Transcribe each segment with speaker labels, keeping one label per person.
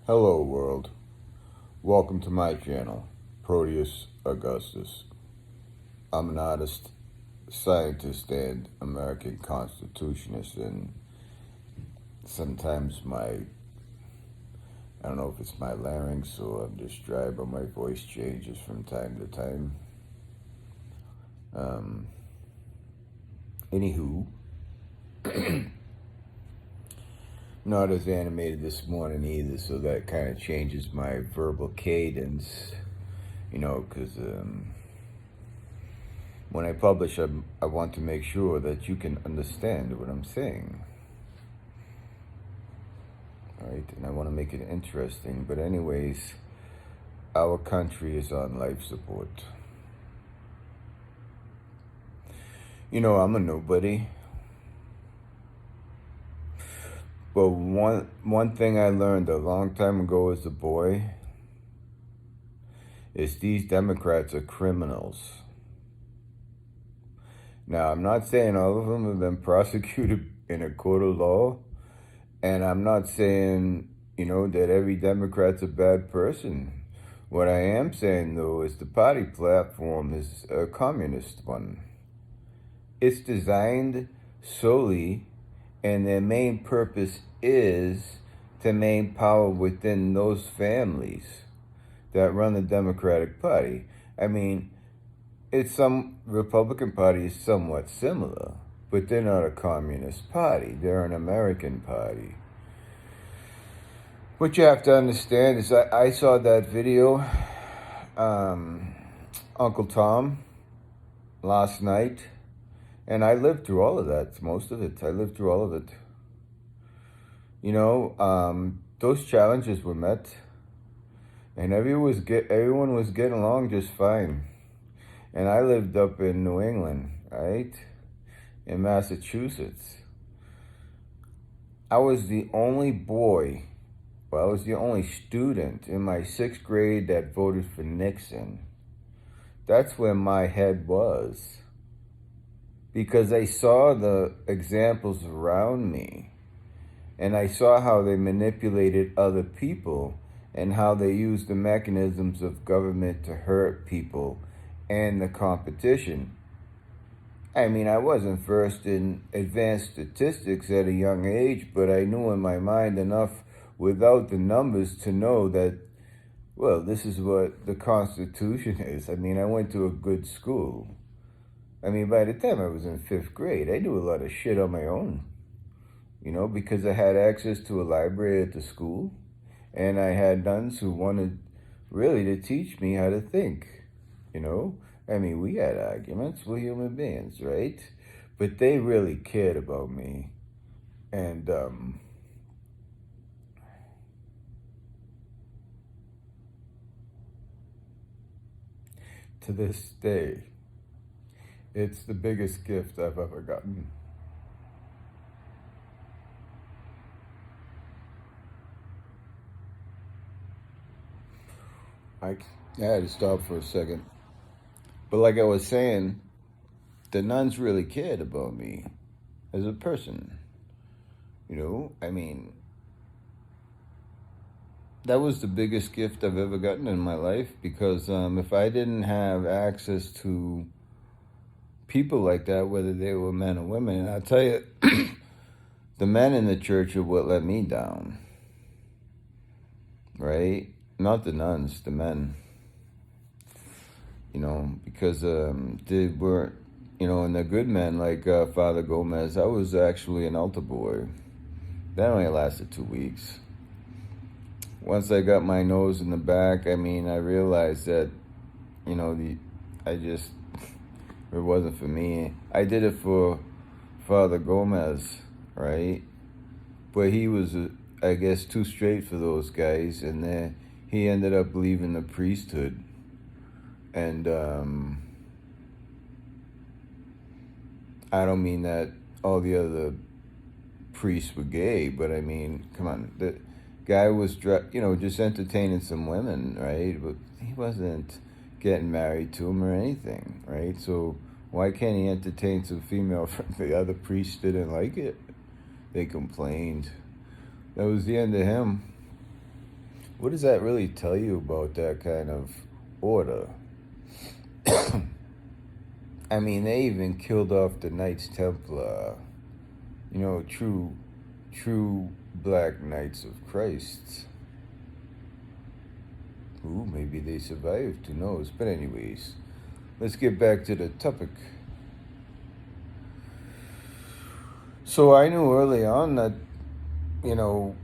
Speaker 1: Hello world, welcome to my channel, Proteus Augustus. I'm an artist, scientist, and American Constitutionist, and sometimes I don't know if it's my larynx or I'm just dry, but my voice changes from time to time. Anywho, not as animated this morning either, so that kind of changes my verbal cadence, because when I publish, I want to make sure that you can understand what I'm saying. Right? And I want to make it interesting. But anyways, our country is on life support. I'm a nobody. But one thing I learned a long time ago as a boy is these Democrats are criminals. Now, I'm not saying all of them have been prosecuted in a court of law, and I'm not saying, that every Democrat's a bad person. What I am saying, though, is the party platform is a communist one. It's designed solely, and their main purpose is to maintain power within those families that run the Democratic Party. I mean, some Republican Party is somewhat similar, but they're not a communist party. They're an American party. What you have to understand is I saw that video, Uncle Tom, last night, and I lived through all of that, most of it. I lived through all of it. Those challenges were met, and everyone was getting along just fine. And I lived up in New England, right? In Massachusetts. I was the only student in my 6th grade that voted for Nixon. That's where my head was. Because I saw the examples around me. And I saw how they manipulated other people and how they used the mechanisms of government to hurt people and the competition. I mean, I wasn't versed in advanced statistics at a young age, but I knew in my mind enough without the numbers to know that, well, this is what the Constitution is. I mean, I went to a good school. I mean, by the time I was in 5th grade, I knew a lot of shit on my own. Because I had access to a library at the school, and I had nuns who wanted really to teach me how to think, I mean, we had arguments, we're human beings, right? But they really cared about me, and, to this day, it's the biggest gift I've ever gotten. I had to stop for a second. But like I was saying, the nuns really cared about me as a person. I mean, that was the biggest gift I've ever gotten in my life, because if I didn't have access to people like that, whether they were men or women, and I'll tell you, the men in the church are what let me down, right? Not the nuns, the men. Because they were, and the good men like Father Gomez. I was actually an altar boy. That only lasted 2 weeks. Once I got my nose in the back, I mean, I realized that, it wasn't for me. I did it for Father Gomez, right? But he was, I guess, too straight for those guys, and then he ended up leaving the priesthood. And I don't mean that all the other priests were gay, but I mean, come on, the guy was, just entertaining some women, right? But he wasn't getting married to them or anything, right? So why can't he entertain some female friends? The other priests didn't like it. They complained. That was the end of him. What does that really tell you about that kind of order? I mean, they even killed off the Knights Templar, true black Knights of Christ. Ooh, maybe they survived, who knows? But anyways, let's get back to the topic. So I knew early on that, you know,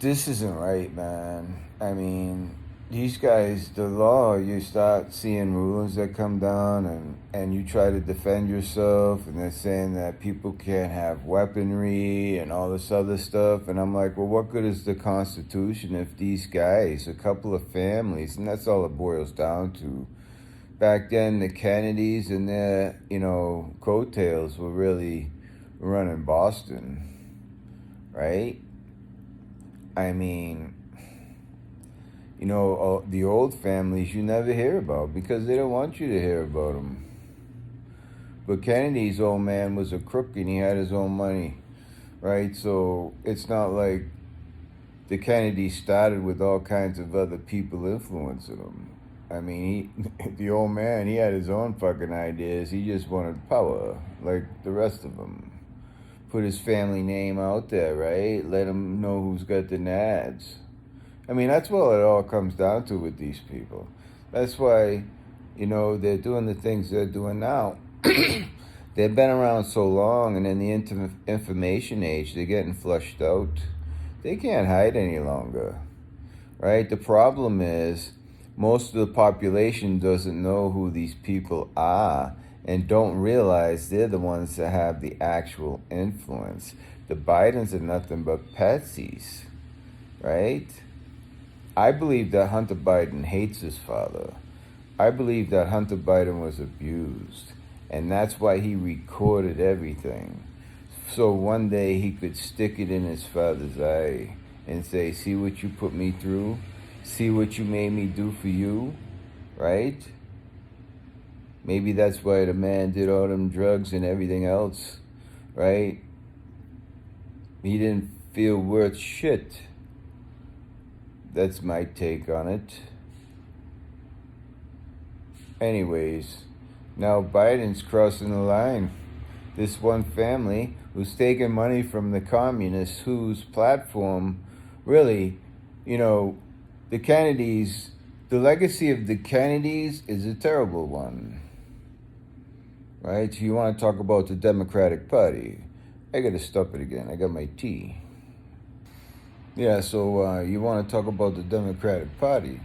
Speaker 1: this isn't right, man. I mean, these guys, the law, you start seeing rulings that come down and you try to defend yourself, and they're saying that people can't have weaponry and all this other stuff. And I'm like, well, what good is the Constitution if these guys, a couple of families, and that's all it boils down to. Back then, the Kennedys and their, coattails were really running Boston, right? I mean, the old families you never hear about because they don't want you to hear about them. But Kennedy's old man was a crook and he had his own money, right? So it's not like the Kennedys started with all kinds of other people influencing them. I mean, the old man, he had his own fucking ideas. He just wanted power, like the rest of them. Put his family name out there, right? Let them know who's got the nads. I mean, that's what it all comes down to with these people. That's why, they're doing the things they're doing now. They've been around so long, and in the information age, they're getting flushed out. They can't hide any longer, right? The problem is most of the population doesn't know who these people are and don't realize they're the ones that have the actual influence. The Bidens are nothing but patsies, right? I believe that Hunter Biden hates his father. I believe that Hunter Biden was abused, and that's why he recorded everything. So one day he could stick it in his father's eye and say, see what you put me through? See what you made me do for you, right? Maybe that's why the man did all them drugs and everything else, right? He didn't feel worth shit. That's my take on it. Anyways, now Biden's crossing the line. This one family who's taking money from the communists whose platform really, the Kennedys, the legacy of the Kennedys is a terrible one, right? You want to talk about the Democratic Party. I got to stop it again. I got my tea. Yeah, so you want to talk about the Democratic Party.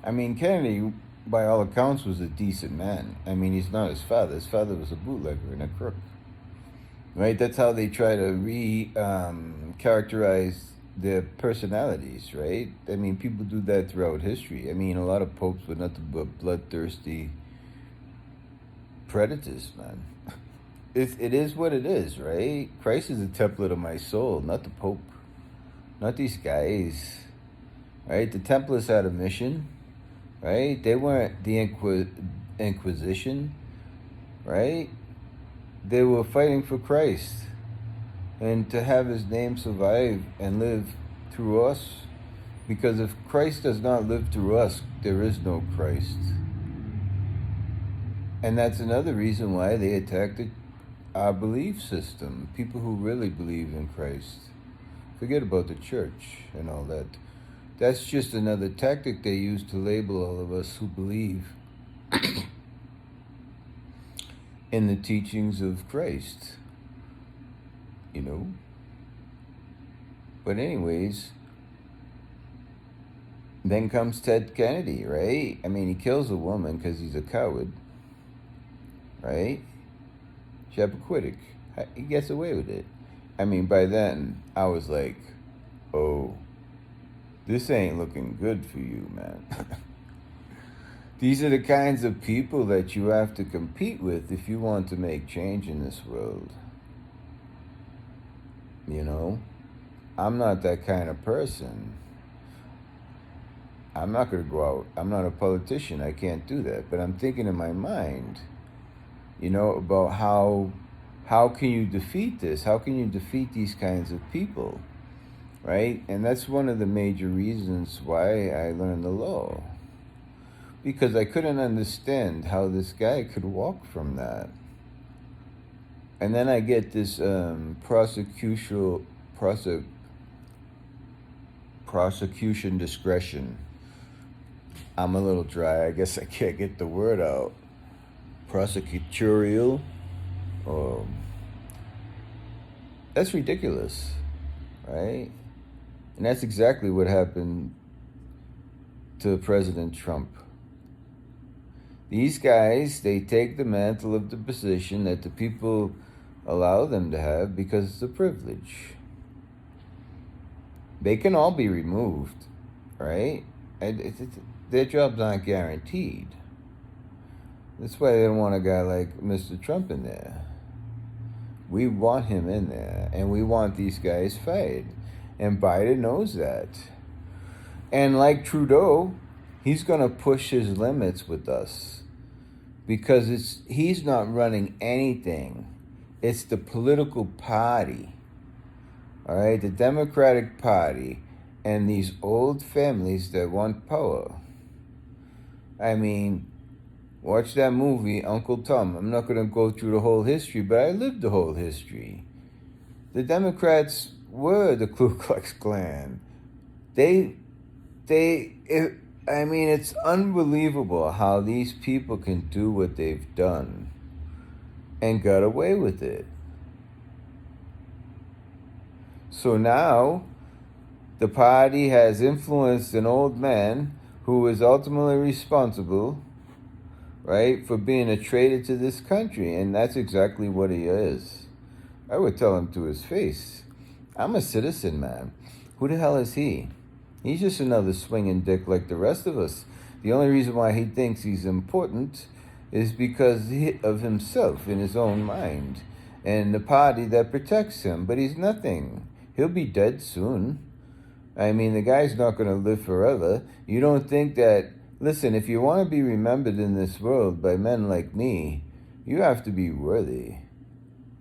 Speaker 1: I mean, Kennedy, by all accounts, was a decent man. I mean, he's not his father. His father was a bootlegger and a crook, right? That's how they try to characterize their personalities, right? I mean, people do that throughout history. I mean, a lot of popes were nothing but bloodthirsty predators, man. It is what it is, right? Christ is a template of my soul, not the Pope. Not these guys, right? The Templars had a mission, right? They weren't the Inquisition, right? They were fighting for Christ. And to have his name survive and live through us, because if Christ does not live through us, there is no Christ. And that's another reason why they attacked our belief system, people who really believe in Christ. Forget about the church and all that. That's just another tactic they use to label all of us who believe in the teachings of Christ. But anyways, then comes Ted Kennedy, right? I mean, he kills a woman because he's a coward, right? Chappaquiddick. He gets away with it. I mean, by then, I was like, oh, this ain't looking good for you, man. These are the kinds of people that you have to compete with if you want to make change in this world. I'm not that kind of person. I'm not going to go out. I'm not a politician. I can't do that. But I'm thinking in my mind, about how can you defeat this? How can you defeat these kinds of people? right? And that's one of the major reasons why I learned the law. Because I couldn't understand how this guy could walk from that. And then I get this prosecution discretion. I'm a little dry. I guess I can't get the word out. Prosecutorial. Um, that's ridiculous, right? And that's exactly what happened to President Trump. These guys, they take the mantle of the position that the people allow them to have because it's a privilege. They can all be removed, right? Their job's not guaranteed. That's why they don't want a guy like Mr. Trump in there. We want him in there, and we want these guys fired. And Biden knows that. And like Trudeau, he's going to push his limits with us because he's not running anything. It's the political party, all right, the Democratic Party, and these old families that want power. I mean, watch that movie, Uncle Tom. I'm not going to go through the whole history, but I lived the whole history. The Democrats were the Ku Klux Klan. I mean, it's unbelievable how these people can do what they've done and got away with it. So now, the party has influenced an old man who is ultimately responsible, right, for being a traitor to this country. And that's exactly what he is. I would tell him to his face, I'm a citizen, man. Who the hell is he? He's just another swinging dick like the rest of us. The only reason why he thinks he's important is because of himself in his own mind and the party that protects him. But he's nothing. He'll be dead soon. I mean, the guy's not going to live forever. You don't think that... Listen, if you want to be remembered in this world by men like me, you have to be worthy.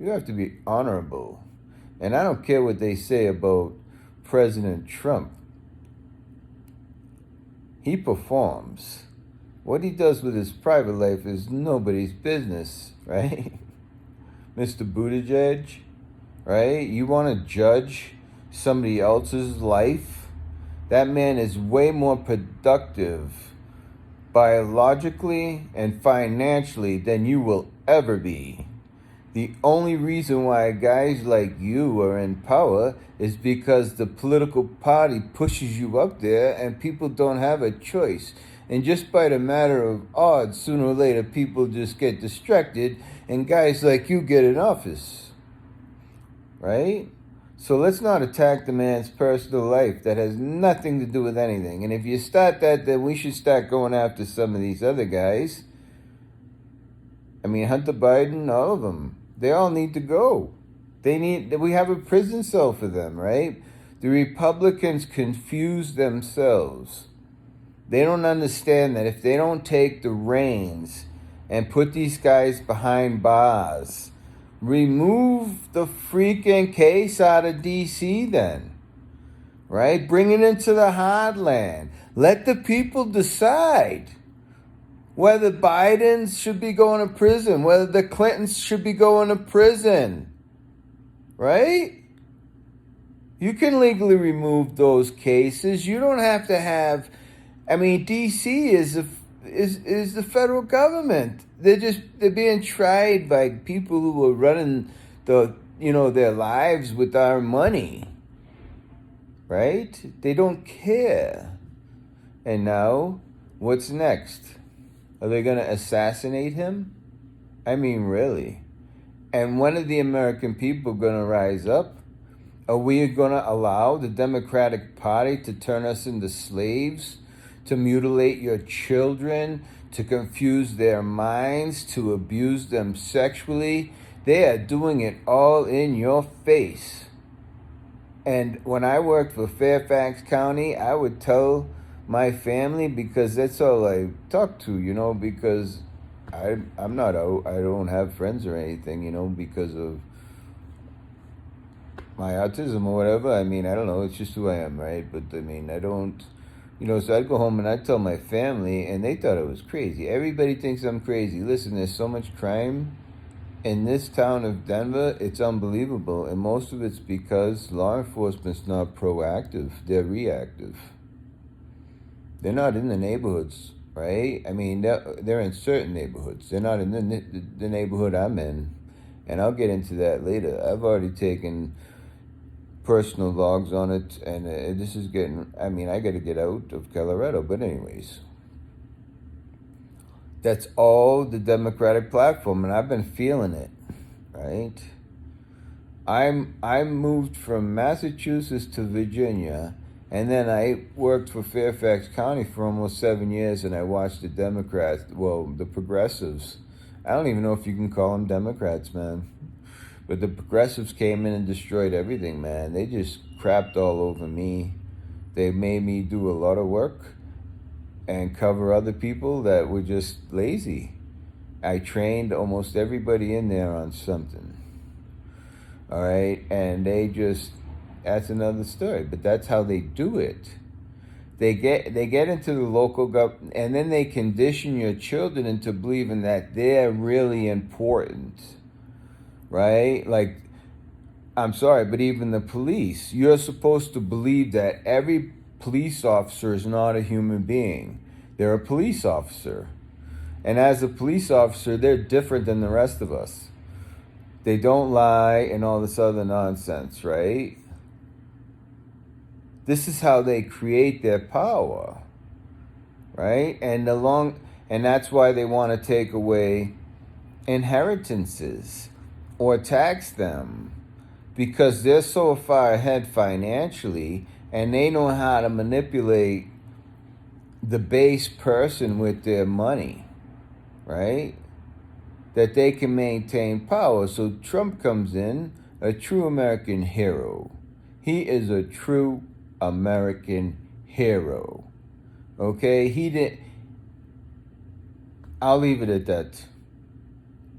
Speaker 1: You have to be honorable. And I don't care what they say about President Trump. He performs. What he does with his private life is nobody's business, right? Mr. Buttigieg, right? You want to judge somebody else's life? That man is way more productive biologically and financially than you will ever be. The only reason why guys like you are in power is because the political party pushes you up there and people don't have a choice. And just by the matter of odds, sooner or later, people just get distracted and guys like you get in office. Right? So let's not attack the man's personal life. That has nothing to do with anything. And if you start that, then we should start going after some of these other guys. I mean, Hunter Biden, all of them. They all need to go. We have a prison cell for them, right? The Republicans confuse themselves. They don't understand that if they don't take the reins and put these guys behind bars, remove the freaking case out of D.C. then, right? Bring it into the heartland. Let the people decide whether Biden should be going to prison, whether the Clintons should be going to prison, right? You can legally remove those cases. You don't have to have... I mean, D.C. is the federal government. They're being tried by people who are running their lives with our money, right? They don't care. And now, what's next? Are they going to assassinate him? I mean, really? And when are the American people going to rise up? Are we going to allow the Democratic Party to turn us into slaves, to mutilate your children, to confuse their minds, to abuse them sexually? They are doing it all in your face. And when I worked for Fairfax County, I would tell my family, because that's all I talk to, because I'm not out. I don't have friends or anything, because of my autism or whatever. I mean, I don't know. It's just who I am, right? But I mean, I don't, so I'd go home and I'd tell my family, and they thought I was crazy. Everybody thinks I'm crazy. Listen, there's so much crime in this town of Denver, it's unbelievable. And most of it's because law enforcement's not proactive, they're reactive. They're not in the neighborhoods, right? I mean, they're in certain neighborhoods. They're not in the neighborhood I'm in. And I'll get into that later. I've already taken personal logs on it, and this is getting, I mean, I got to get out of Colorado. But anyways, that's all the Democratic platform, and I've been feeling it, right? I moved from Massachusetts to Virginia, and then I worked for Fairfax County for almost 7 years, and I watched the Democrats, well, the progressives. I don't even know if you can call them Democrats, man. But the progressives came in and destroyed everything, man. They just crapped all over me. They made me do a lot of work and cover other people that were just lazy. I trained almost everybody in there on something. All right, and that's another story, but that's how they do it. They get into the local government, and then they condition your children into believing that they're really important, right? Like, I'm sorry, but even the police, you're supposed to believe that every police officer is not a human being. They're a police officer. And as a police officer, they're different than the rest of us. They don't lie and all this other nonsense, right? This is how they create their power, right? And that's why they want to take away inheritances or tax them, because they're so far ahead financially, and they know how to manipulate the base person with their money, right? That they can maintain power. So Trump comes in, a true American hero. He is a true American hero. Okay? I'll leave it at that.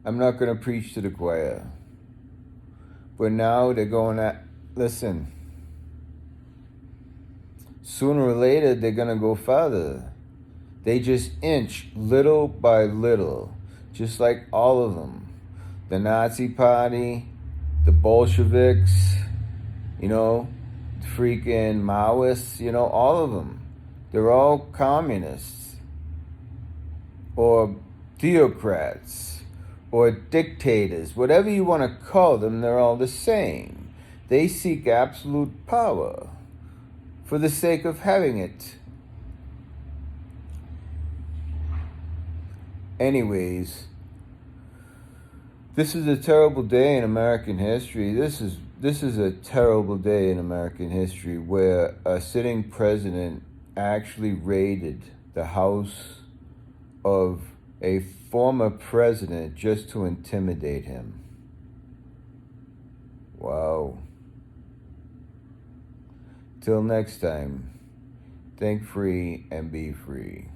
Speaker 1: I'm not going to preach to the choir. But now they're going at, listen, sooner or later they're going to go further. They just inch little by little, just like all of them. The Nazi Party, the Bolsheviks, freaking Maoists, all of them. They're all communists or theocrats or dictators. Whatever you want to call them, they're all the same. They seek absolute power for the sake of having it. Anyways, this is a terrible day in American history. This is a terrible day in American history where a sitting president actually raided the house of a former president just to intimidate him. Wow. Till next time, think free and be free.